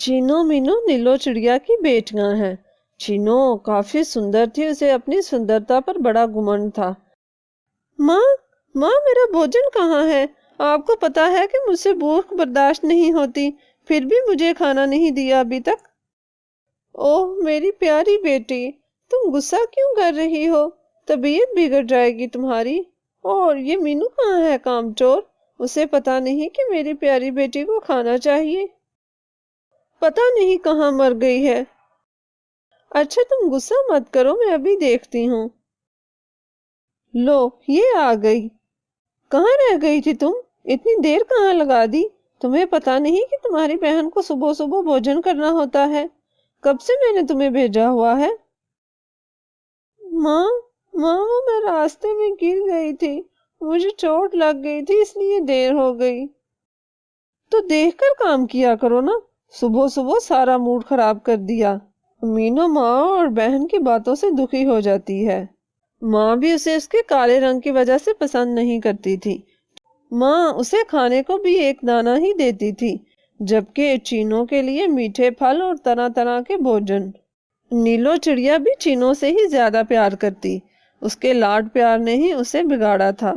Chino Meenu नीलो चिड़िया की बेटियां हैं। चीनो काफी सुंदर थी, उसे अपनी सुंदरता पर बड़ा घमंड था। माँ, माँ मेरा भोजन कहाँ है? आपको पता है कि मुझसे भूख बर्दाश्त नहीं होती, फिर भी मुझे खाना नहीं दिया अभी तक। ओह मेरी प्यारी बेटी, तुम गुस्सा क्यों कर रही हो? तबीयत बिगड़ जाएगी तुम्हारी। और ये मीनू कहाँ है कामचोर? उसे पता नहीं कि मेरी प्यारी बेटी को खाना चाहिए। पता नहीं कहाँ मर गई है। अच्छा तुम गुस्सा मत करो, मैं अभी देखती हूँ। लो, ये आ गई। कहाँ रह गई थी तुम? इतनी देर कहाँ लगा दी? तुम्हें पता नहीं कि तुम्हारी बहन को सुबह सुबह भोजन करना होता है? कब से मैंने तुम्हें भेजा हुआ है? माँ, माँ वो मैं रास्ते में गिर गई थी, मुझे चोट लग गई थी इसलिए देर हो गई। तो देखकर काम किया करो ना, सुबह सुबह सारा मूड खराब कर दिया। मीनू माँ और बहन की बातों से दुखी हो जाती है। माँ भी उसे उसके काले रंग की वजह से पसंद नहीं करती थी। माँ उसे खाने को भी एक दाना ही देती थी, जबकि चीनों के लिए मीठे फल और तरह तरह के भोजन। नीलो चिड़िया भी चीनों से ही ज्यादा प्यार करती, उसके लाड प्यार ने ही उसे बिगाड़ा था।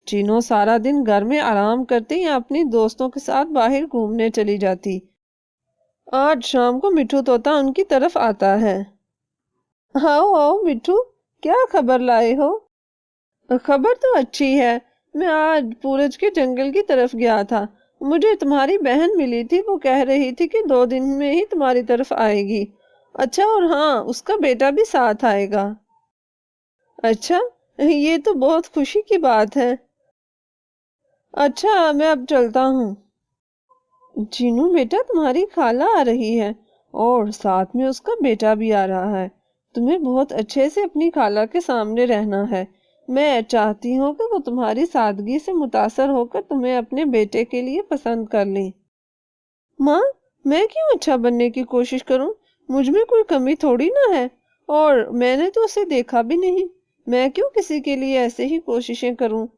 चीनो सारा दिन घर में आराम करती या अपनी दोस्तों के साथ बाहर घूमने चली जाती। आज शाम को मिठू तोता उनकी तरफ आता है। आओ आओ मिठू, क्या खबर लाए हो? खबर तो अच्छी है। मैं आज पूरज के जंगल की तरफ गया था। मुझे तुम्हारी बहन मिली थी, वो कह रही थी कि 2 दिन में ही तुम्हारी तरफ आएगी। अच्छा, और हाँ, उसका बेटा भी साथ आएगा। अच्छा, ये तो बहुत खुशी की बात है। अच्छा, मैं अब चलता हूँ। चीनू बेटा, तुम्हारी खाला आ रही है और साथ में उसका बेटा भी आ रहा है। तुम्हें बहुत अच्छे से अपनी खाला के सामने रहना है। मैं चाहती हूँ कि वो तुम्हारी सादगी से मुतासर होकर तुम्हें अपने बेटे के लिए पसंद कर ले। माँ, मैं क्यों अच्छा बनने की कोशिश करूँ? मुझ में कोई कमी थोड़ी ना है, और मैंने तो उसे देखा भी नहीं। मैं क्यों किसी के लिए ऐसे ही कोशिशें करूँ?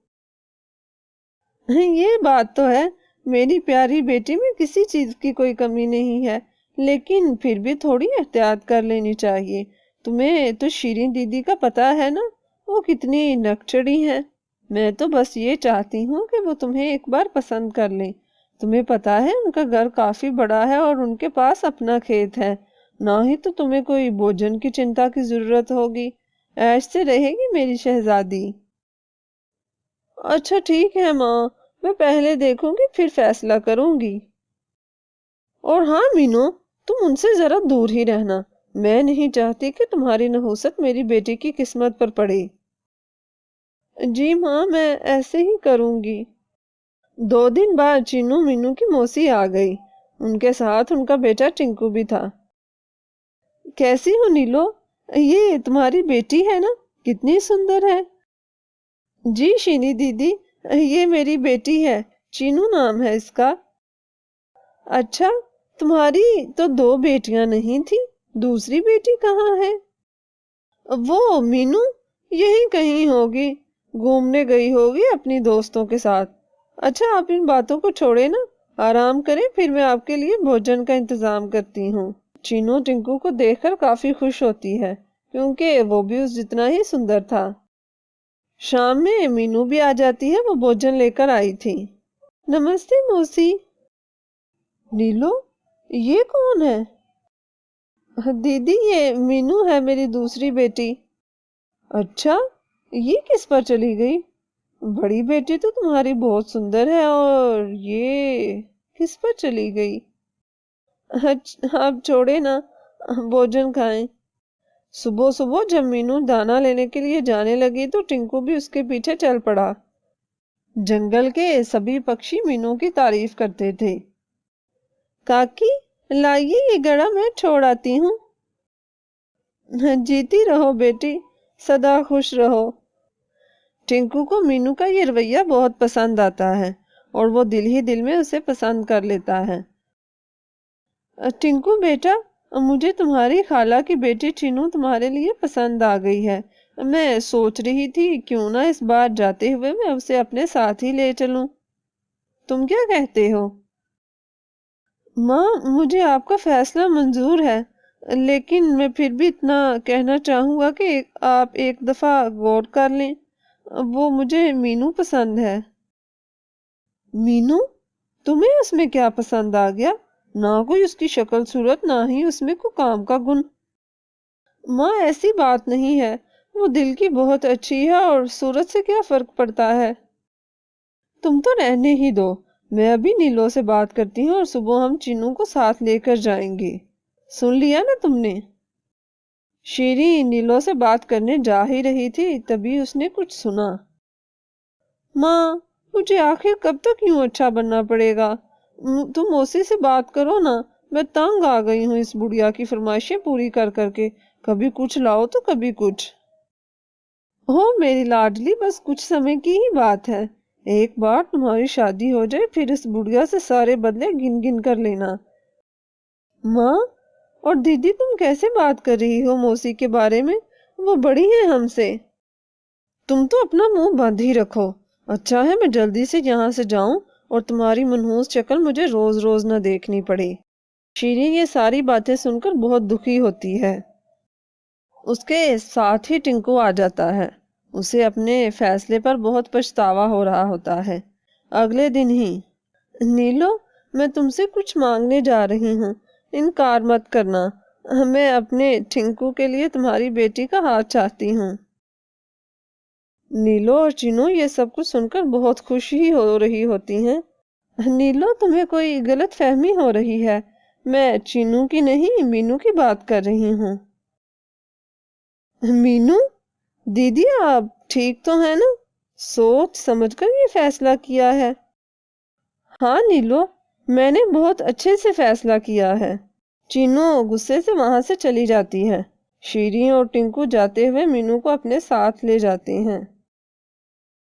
ये बात तो है। मेरी प्यारी बेटी में किसी चीज की कोई कमी नहीं है, लेकिन फिर भी थोड़ी एहतियात कर लेनी चाहिए। तुम्हें तो शीरीन दीदी का पता है ना, वो कितनी नकचड़ी है। मैं तो बस ये चाहती हूँ कि वो तुम्हें एक बार पसंद कर ले। तुम्हें पता है उनका घर काफी बड़ा है और उनके पास अपना खेत है। ना ही तो तुम्हें कोई भोजन की चिंता की जरूरत होगी। ऐश से रहेगी मेरी शहजादी। अच्छा ठीक है माँ, मैं पहले देखूंगी फिर फैसला करूंगी। और हाँ मीनू, तुम उनसे जरा दूर ही रहना। मैं नहीं चाहती कि तुम्हारी नहुसत मेरी बेटी की किस्मत पर पड़े। जी माँ, मैं ऐसे ही करूंगी। 2 दिन बाद चीनू मीनू की मौसी आ गई। उनके साथ उनका बेटा टिंकू भी था। कैसी हो नीलो? ये तुम्हारी बेटी है ना? कितनी सुंदर है। जी शीनी दीदी, ये मेरी बेटी है। चीनू नाम है इसका। अच्छा, तुम्हारी तो 2 बेटियां नहीं थी, दूसरी बेटी कहाँ है? वो मीनू यही कहीं होगी, घूमने गई होगी अपनी दोस्तों के साथ। अच्छा, आप इन बातों को छोड़े ना, आराम करें, फिर मैं आपके लिए भोजन का इंतजाम करती हूँ। चीनू टिंकू को देखकर काफी खुश होती है, क्योंकि वो भी उस जितना ही सुंदर था। शाम में मीनू भी आ जाती है, वो भोजन लेकर आई थी। नमस्ते मौसी। नीलू, ये कौन है? दीदी, ये मीनू है, मेरी दूसरी बेटी। अच्छा, ये किस पर चली गई? बड़ी बेटी तो तुम्हारी बहुत सुंदर है, और ये किस पर चली गई? आप छोड़े ना, भोजन खाएं। सुबह सुबह जब मीनू दाना लेने के लिए जाने लगी तो टिंकू भी उसके पीछे चल पड़ा। जंगल के सभी पक्षी मीनू की तारीफ करते थे। काकी, लाइए ये गड़ा, मैं छोड़ आती हूँ। जीती रहो बेटी, सदा खुश रहो। टिंकू को मीनू का ये रवैया बहुत पसंद आता है, और वो दिल ही दिल में उसे पसंद कर लेता है। टिंकू बेटा, मुझे तुम्हारी खाला की बेटी चीनू तुम्हारे लिए पसंद आ गई है। मैं सोच रही थी क्यों ना इस बार जाते हुए मैं उसे अपने साथ ही ले चलूं। तुम क्या कहते हो? ماں مجھے آپ کا فیصلہ منظور ہے، لیکن میں پھر بھی اتنا کہنا چاہوں گا کہ آپ ایک دفعہ غور کر لیں۔ وہ مجھے مینو پسند ہے۔ مینو؟ تمہیں اس میں کیا پسند آ گیا؟ نہ کوئی اس کی شکل صورت، نہ ہی اس میں کوئی کام کا گن۔ ماں ایسی بات نہیں ہے، وہ دل کی بہت اچھی ہے اور صورت سے کیا فرق پڑتا ہے۔ تم تو رہنے ہی دو، میں ابھی نیلو سے بات کرتی ہوں اور صبح ہم چینو کو ساتھ لے کر جائیں گے۔ سن لیا نا تم نے؟ شیریں نیلو سے بات کرنے جا ہی رہی تھی، تبھی اس نے کچھ سنا۔ ماں مجھے آخر کب تک یوں اچھا بننا پڑے گا؟ تم موسی سے بات کرو نا، میں تنگ آ گئی ہوں اس بڑھیا کی فرمائشیں پوری کر کر کے، کبھی کچھ لاؤ تو کبھی کچھ۔ ہو میری لاڈلی، بس کچھ سمے کی ہی بات ہے، ایک بار تمہاری شادی ہو جائے پھر اس بڑھیا سے سارے بدلے گن گن کر لینا۔ ماں اور دیدی تم کیسے بات کر رہی ہو موسی کے بارے میں؟ وہ بڑی ہیں ہم سے۔ تم تو اپنا منہ بند ہی رکھو۔ اچھا ہے میں جلدی سے یہاں سے جاؤں اور تمہاری منحوس شکل مجھے روز روز نہ دیکھنی پڑے۔ شیریں یہ ساری باتیں سن کر بہت دکھی ہوتی ہے۔ اس کے ساتھ ہی ٹنکو آ جاتا ہے۔ اسے اپنے فیصلے پر بہت پچھتاوا ہو رہا ہوتا ہے۔ اگلے دن ہی، نیلو میں تم سے کچھ مانگنے جا رہی ہوں، انکار مت کرنا، میں اپنے ٹنکو کے لیے تمہاری بیٹی کا ہاتھ چاہتی ہوں۔ نیلو اور چینو یہ سب کچھ سن کر بہت خوش ہی ہو رہی ہوتی ہیں۔ نیلو تمہیں کوئی غلط فہمی ہو رہی ہے، میں چینو کی نہیں مینو کی بات کر رہی ہوں۔ مینو؟ دیدی آپ ٹھیک تو ہیں نا؟ سوچ سمجھ کر یہ فیصلہ کیا ہے؟ ہاں نیلو، میں نے بہت اچھے سے فیصلہ کیا ہے۔ چینو غصے سے وہاں سے چلی جاتی ہے۔ شیریں اور ٹنکو جاتے ہوئے مینو کو اپنے ساتھ لے جاتے ہیں۔